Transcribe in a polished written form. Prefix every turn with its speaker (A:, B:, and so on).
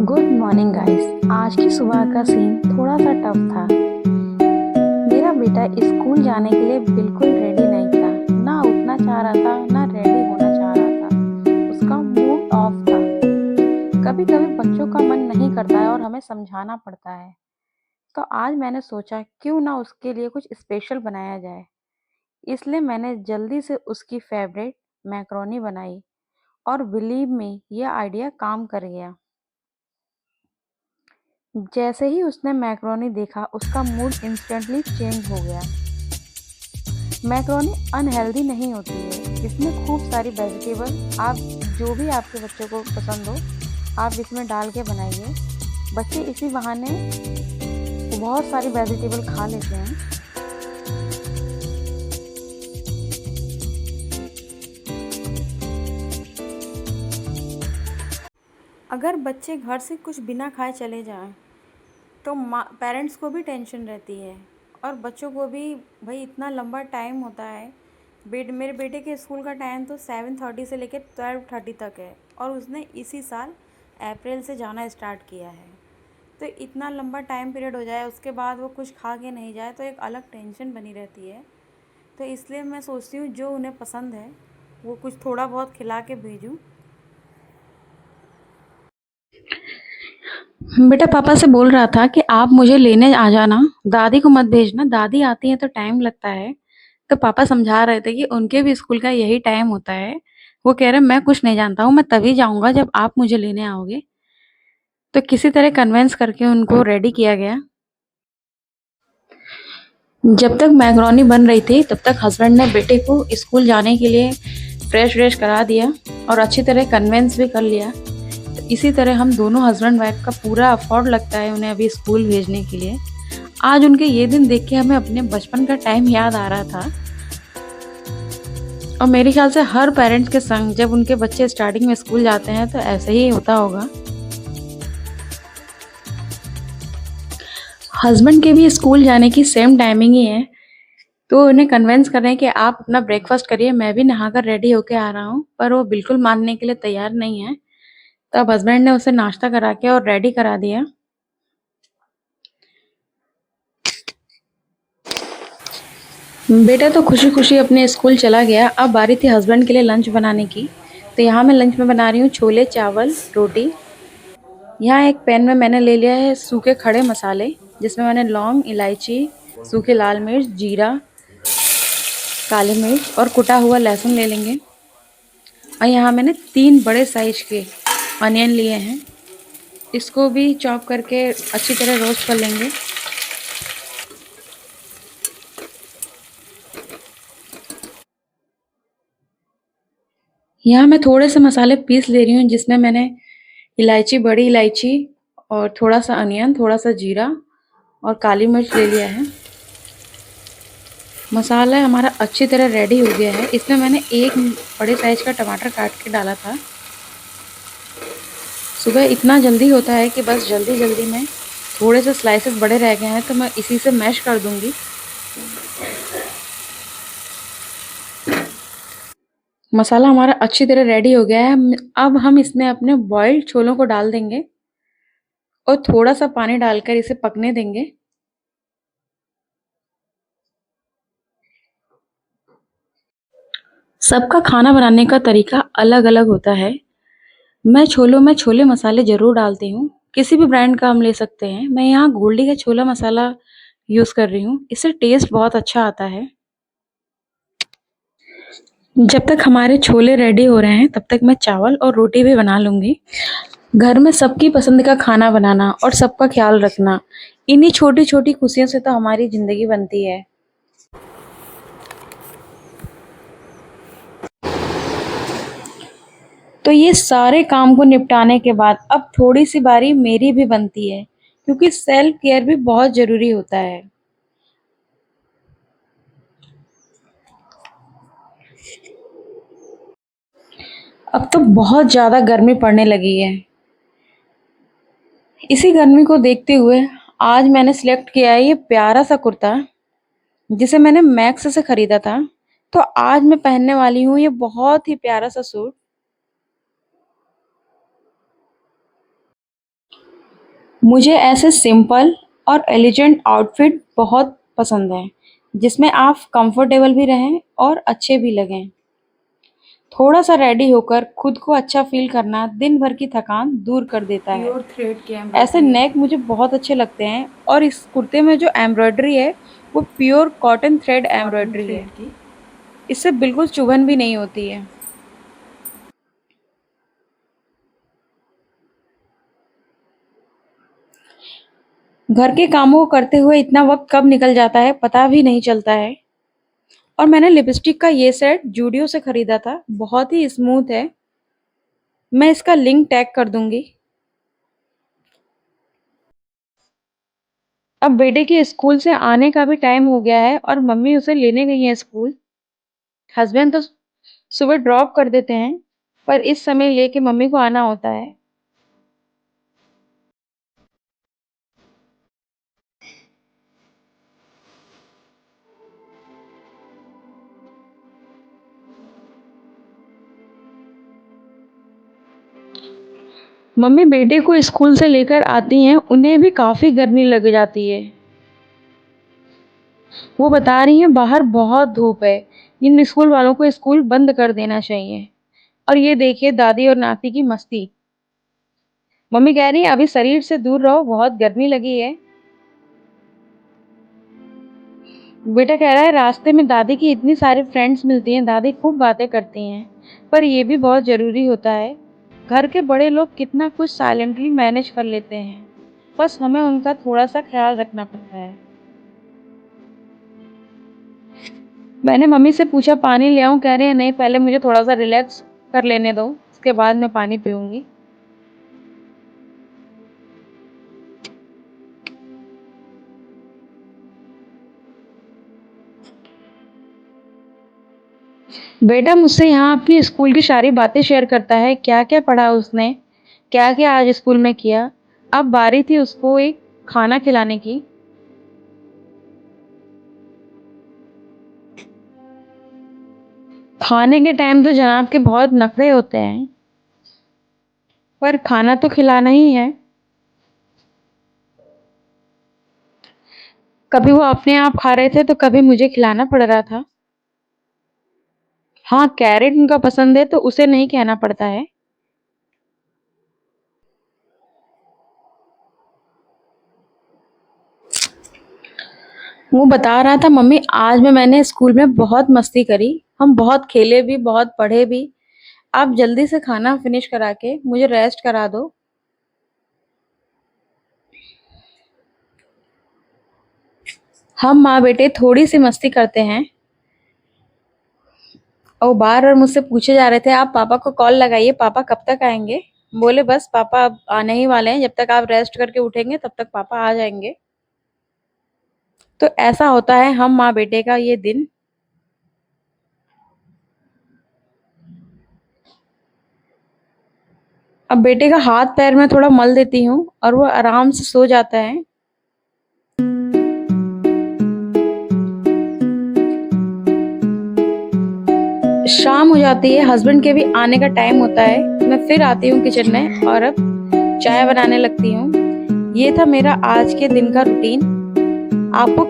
A: Good morning guys. आज की सुबह का सीन थोड़ा सा टफ था। मेरा बेटा स्कूल जाने के लिए बिल्कुल रेडी नहीं था। ना उठना चाह रहा था, ना रेडी होना चाह रहा था। उसका मूड ऑफ था। कभी कभी बच्चों का मन नहीं करता है और हमें समझाना पड़ता है। तो आज मैंने सोचा क्यों ना उसके लिए कुछ स्पेशल बनाया जाए। इसलिए मैंने जल्दी से उसकी फेवरेट मैक्रोनी बनाई और बिलीव मी, ये आइडिया काम कर गया। जैसे ही उसने मैक्रोनी देखा, उसका मूड इंस्टेंटली चेंज हो गया। मैक्रोनी अनहेल्दी नहीं होती है। इसमें खूब सारी वेजिटेबल, आप जो भी आपके बच्चों को पसंद हो, आप इसमें डाल के बनाइए। बच्चे इसी बहाने बहुत सारी वेजिटेबल खा लेते हैं। अगर बच्चे घर से कुछ बिना खाए चले जाएं, तो माँ पेरेंट्स को भी टेंशन रहती है और बच्चों को भी। भाई इतना लंबा टाइम होता है। मेरे बेटे के स्कूल का टाइम तो 7:30 से लेकर 12:30 तक है और उसने इसी साल अप्रैल से जाना स्टार्ट किया है। तो इतना लंबा टाइम पीरियड हो जाए, उसके बाद वो कुछ खा के नहीं जाए तो एक अलग टेंशन बनी रहती है। तो इसलिए मैं सोचती हूँ जो उन्हें पसंद है वो कुछ थोड़ा बहुत खिला के भेजूँ। बेटा पापा से बोल रहा था कि आप मुझे लेने आ जाना, दादी को मत भेजना, दादी आती है तो टाइम लगता है। तो पापा समझा रहे थे कि उनके भी स्कूल का यही टाइम होता है। वो कह रहे मैं कुछ नहीं जानता हूँ, मैं तभी जाऊँगा जब आप मुझे लेने आओगे। तो किसी तरह कन्विंस करके उनको रेडी किया गया। जब तक मैक्रोनी बन रही थी तब तक हस्बैंड ने बेटे को स्कूल जाने के लिए फ्रेश व्रेश करा दिया और अच्छी तरह कन्विंस भी कर लिया। तो इसी तरह हम दोनों हस्बैंड वाइफ का पूरा अफोर्ड लगता है उन्हें अभी स्कूल भेजने के लिए। आज उनके ये दिन देख के हमें अपने बचपन का टाइम याद आ रहा था। और मेरे ख्याल से हर पेरेंट्स के संग जब उनके बच्चे स्टार्टिंग में स्कूल जाते हैं तो ऐसे ही होता होगा। हस्बैंड के भी स्कूल जाने की सेम टाइमिंग ही है। तो उन्हें कन्विंस कर रहे हैं कि आप अपना ब्रेकफास्ट करिए, मैं भी नहाकर रेडी होके आ रहा हूँ, पर वो बिल्कुल मानने के लिए तैयार नहीं है। तो अब हस्बैंड ने उसे नाश्ता करा के और रेडी करा दिया। बेटा तो खुशी खुशी अपने स्कूल चला गया। अब बारी थी हस्बैंड के लिए लंच बनाने की। तो यहाँ मैं लंच में बना रही हूँ छोले चावल रोटी। यहाँ एक पैन में मैंने ले लिया है सूखे खड़े मसाले, जिसमें मैंने लौंग, इलायची, सूखे लाल मिर्च, जीरा, काली मिर्च और कुटा हुआ लहसुन ले लेंगे। और यहाँ मैंने 3 बड़े साइज के अनियन लिए हैं। इसको भी चॉप करके अच्छी तरह रोस्ट कर लेंगे। यहाँ मैं थोड़े से मसाले पीस ले रही हूँ, जिसमें मैंने इलायची, बड़ी इलायची और थोड़ा सा अनियन, थोड़ा सा जीरा और काली मिर्च ले लिया है। मसाला हमारा अच्छी तरह रेडी हो गया है। इसमें मैंने एक बड़े साइज का टमाटर काट के डाला था। सुबह इतना जल्दी होता है कि बस जल्दी जल्दी में थोड़े से स्लाइसेस बड़े रह गए हैं, तो मैं इसी से मैश कर दूंगी। मसाला हमारा अच्छी तरह रेडी हो गया है। अब हम इसमें अपने बॉइल्ड छोलों को डाल देंगे और थोड़ा सा पानी डालकर इसे पकने देंगे। सबका खाना बनाने का तरीका अलग अलग होता है। मैं छोलों में छोले मसाले ज़रूर डालती हूँ। किसी भी ब्रांड का हम ले सकते हैं। मैं यहाँ गोल्डी का छोला मसाला यूज़ कर रही हूँ। इससे टेस्ट बहुत अच्छा आता है। जब तक हमारे छोले रेडी हो रहे हैं तब तक मैं चावल और रोटी भी बना लूँगी। घर में सबकी पसंद का खाना बनाना और सबका ख्याल रखना, इन्हीं छोटी-छोटी खुशियों से तो हमारी ज़िंदगी बनती है। तो ये सारे काम को निपटाने के बाद अब थोड़ी-सी बारी मेरी भी बनती है, क्योंकि सेल्फ केयर भी बहुत ज़रूरी होता है। अब तो बहुत ज़्यादा गर्मी पड़ने लगी है। इसी गर्मी को देखते हुए आज मैंने सिलेक्ट किया है ये प्यारा सा कुर्ता, जिसे मैंने मैक्स से खरीदा था। तो आज मैं पहनने वाली हूँ ये बहुत ही प्यारा सा सूट। मुझे ऐसे सिंपल और एलिगेंट आउटफिट बहुत पसंद हैं, जिसमें आप कंफर्टेबल भी रहें और अच्छे भी लगें। थोड़ा-सा रेडी होकर खुद को अच्छा फ़ील करना दिन भर की थकान दूर कर देता है।
B: प्योर थ्रेड की
A: ऐसे
B: एम्ब्रॉयडरी है।
A: नेक मुझे बहुत अच्छे लगते हैं और इस कुर्ते में जो एम्ब्रॉयडरी है, वो pure cotton thread
B: cotton
A: embroidery है।
B: थ्रेड की।
A: इससे बिल्कुल चुभन भी नहीं होती है। घर के कामों को करते हुए इतना वक़्त कब निकल जाता है, पता भी नहीं चलता है। और मैंने लिपस्टिक का ये सेट ज़ूडियो से खरीदा था, बहुत ही स्मूथ है। मैं इसका लिंक टैग कर दूँगी। अब बेटे के स्कूल से आने का भी टाइम हो गया है और मम्मी उसे लेने गई हैं स्कूल। हस्बैंड तो सुबह ड्रॉप कर देते हैं, पर इस समय लेके मम्मी को आना होता है। मम्मी बेटे को स्कूल से लेकर आती हैं, उन्हें भी काफ़ी गर्मी लग जाती है। वो बता रही हैं बाहर बहुत धूप है, इन स्कूल वालों को स्कूल बंद कर देना चाहिए। और ये देखिए दादी और नाती की मस्ती। मम्मी कह रही है अभी शरीर से दूर रहो, बहुत गर्मी लगी है। बेटा कह रहा है रास्ते में दादी की इतनी सारी फ्रेंड्स मिलती हैं, दादी खूब बातें करती हैं, पर ये भी बहुत ज़रूरी होता है। घर के बड़े लोग कितना कुछ साइलेंटली मैनेज कर लेते हैं, बस हमें उनका थोड़ा सा ख्याल रखना पड़ता है। मैंने मम्मी से पूछा पानी ले आऊं, कह रहे हैं नहीं, पहले मुझे थोड़ा सा रिलैक्स कर लेने दो, उसके बाद मैं पानी पीऊंगी। बेटा मुझसे यहाँ अपनी स्कूल की सारी बातें शेयर करता है, क्या क्या पढ़ा उसने, क्या क्या आज स्कूल में किया। अब बारी थी उसको एक खाना खिलाने की। खाने के टाइम तो जनाब के बहुत नखरे होते हैं, पर खाना तो खिलाना ही है। कभी वो अपने आप खा रहे थे तो कभी मुझे खिलाना पड़ रहा था। हाँ, कैरेट उनका पसंद है तो उसे नहीं कहना पड़ता है। वो बता रहा था मम्मी आज मैंने स्कूल में बहुत मस्ती करी, हम बहुत खेले भी, बहुत पढ़े भी। आप जल्दी से खाना फिनिश करा के मुझे रेस्ट करा दो। हम माँ बेटे थोड़ी सी मस्ती करते हैं और बार बार मुझसे पूछे जा रहे थे आप पापा को कॉल लगाइए, पापा कब तक आएंगे। बोले बस पापा अब आने ही वाले हैं, जब तक आप रेस्ट करके उठेंगे तब तक पापा आ जाएंगे। तो ऐसा होता है हम माँ बेटे का ये दिन। अब बेटे का हाथ पैर में थोड़ा मल देती हूँ और वो आराम से सो जाता है। शाम हो जाती है, हस्बैंड के भी आने का टाइम होता है। मैं फिर आती हूँ किचन में और अब चाय बनाने लगती हूँ। ये था मेरा आज के दिन का रूटीन। आपको